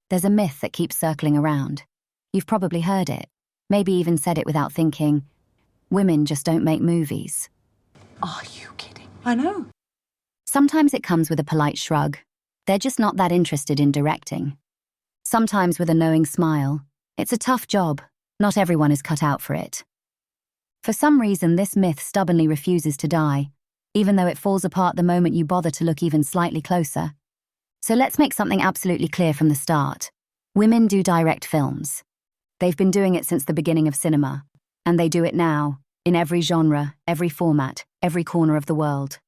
There's a myth that keeps circling around. You've probably heard it, maybe even said it without thinking. Women just don't make movies. Are you kidding? I know. Sometimes it comes with a polite shrug. They're just not that interested in directing. Sometimes with a knowing smile. It's a tough job. Not everyone is cut out for it. For some reason, this myth stubbornly refuses to die, even though it falls apart the moment you bother to look even slightly closer. So let's make something absolutely clear from the start. Women do direct films. They've been doing it since the beginning of cinema, and they do it now, in every genre, every format, every corner of the world.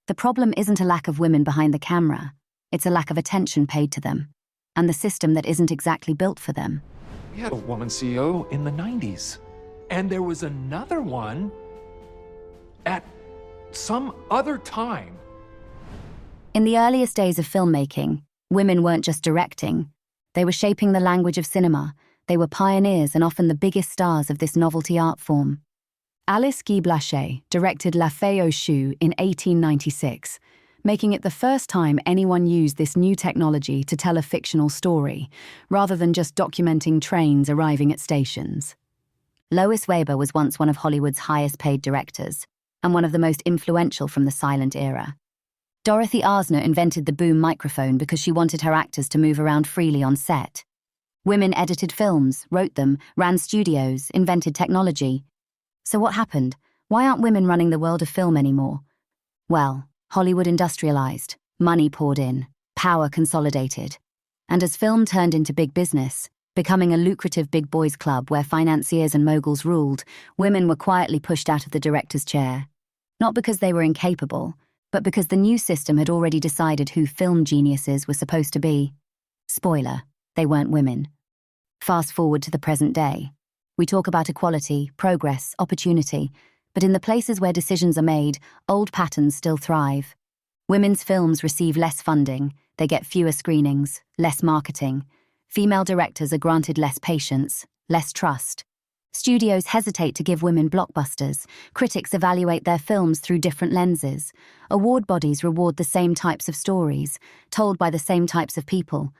The problem isn't a lack of women behind the camera, it's a lack of attention paid to them, and the system that isn't exactly built for them. We had a woman CEO in the 90s, and there was another one at some other time. In the earliest days of filmmaking, women weren't just directing. They were shaping the language of cinema. They were pioneers and often the biggest stars of this novelty art form. Alice Guy Blaché directed La Fée aux Choux in 1896, making it the first time anyone used this new technology to tell a fictional story, rather than just documenting trains arriving at stations. Lois Weber was once one of Hollywood's highest-paid directors, and one of the most influential from the silent era. Dorothy Arzner invented the boom microphone because she wanted her actors to move around freely on set. Women edited films, wrote them, ran studios, invented technology. So what happened? Why aren't women running the world of film anymore? Well, Hollywood industrialized, money poured in, power consolidated. And as film turned into big business, becoming a lucrative big boys club where financiers and moguls ruled, women were quietly pushed out of the director's chair. Not because they were incapable, but because the new system had already decided who film geniuses were supposed to be. Spoiler, they weren't women. Fast forward to the present day. We talk about equality, progress, opportunity, but in the places where decisions are made, old patterns still thrive. Women's films receive less funding, they get fewer screenings, less marketing. Female directors are granted less patience, less trust. Studios hesitate to give women blockbusters. Critics evaluate their films through different lenses. Award bodies reward the same types of stories, told by the same types of people.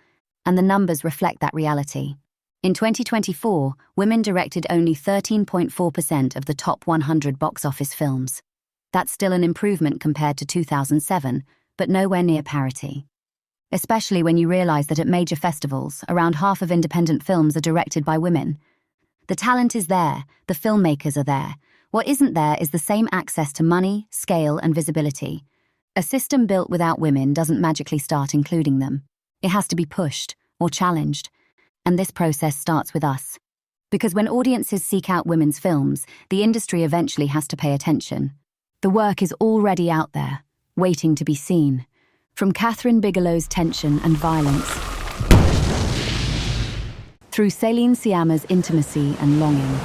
And the numbers reflect that reality. In 2024, women directed only 13.4% of the top 100 box office films. That's still an improvement compared to 2007, but nowhere near parity. Especially when you realize that at major festivals, around half of independent films are directed by women. The talent is there, the filmmakers are there. What isn't there is the same access to money, scale, and visibility. A system built without women doesn't magically start including them. It has to be pushed or challenged. And this process starts with us. Because when audiences seek out women's films, the industry eventually has to pay attention. The work is already out there, waiting to be seen. From Catherine Bigelow's tension and violence, through Céline Sciamma's intimacy and longing,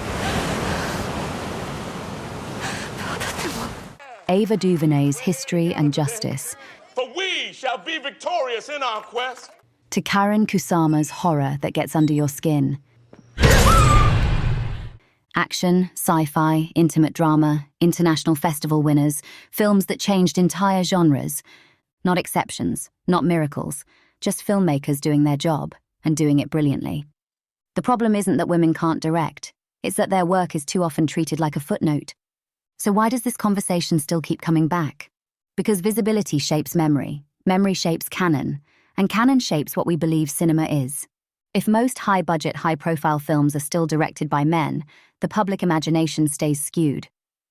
Ava DuVernay's history and justice, for we shall be victorious in our quest, to Karen Kusama's horror that gets under your skin. Action, sci-fi, intimate drama, international festival winners, films that changed entire genres. Not exceptions, not miracles, just filmmakers doing their job, and doing it brilliantly. The problem isn't that women can't direct, it's that their work is too often treated like a footnote. So why does this conversation still keep coming back? Because visibility shapes memory shapes canon, and canon shapes what we believe cinema is. If most high-budget, high-profile films are still directed by men, the public imagination stays skewed.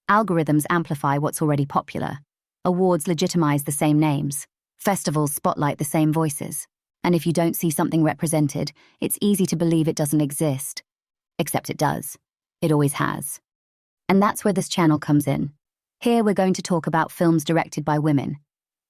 Algorithms amplify what's already popular. Awards legitimize the same names. Festivals spotlight the same voices. And if you don't see something represented, it's easy to believe it doesn't exist. Except it does. It always has. And that's where this channel comes in. Here we're going to talk about films directed by women.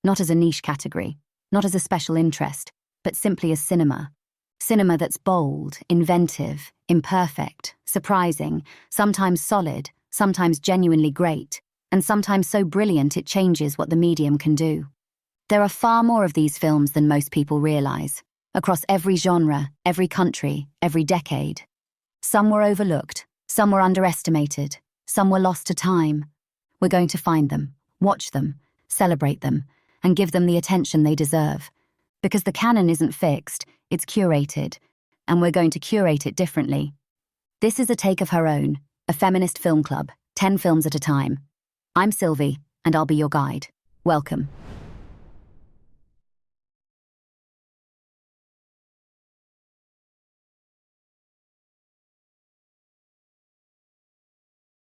Not as a niche category, not as a special interest, but simply as cinema. Cinema that's bold, inventive, imperfect, surprising, sometimes solid, sometimes genuinely great, and sometimes so brilliant it changes what the medium can do. There are far more of these films than most people realize, across every genre, every country, every decade. Some were overlooked, some were underestimated, some were lost to time. We're going to find them, watch them, celebrate them, and give them the attention they deserve. Because the canon isn't fixed, it's curated, and we're going to curate it differently. This is A Take of Her Own, a feminist film club, 10 films at a time. I'm Sylvie, and I'll be your guide. Welcome.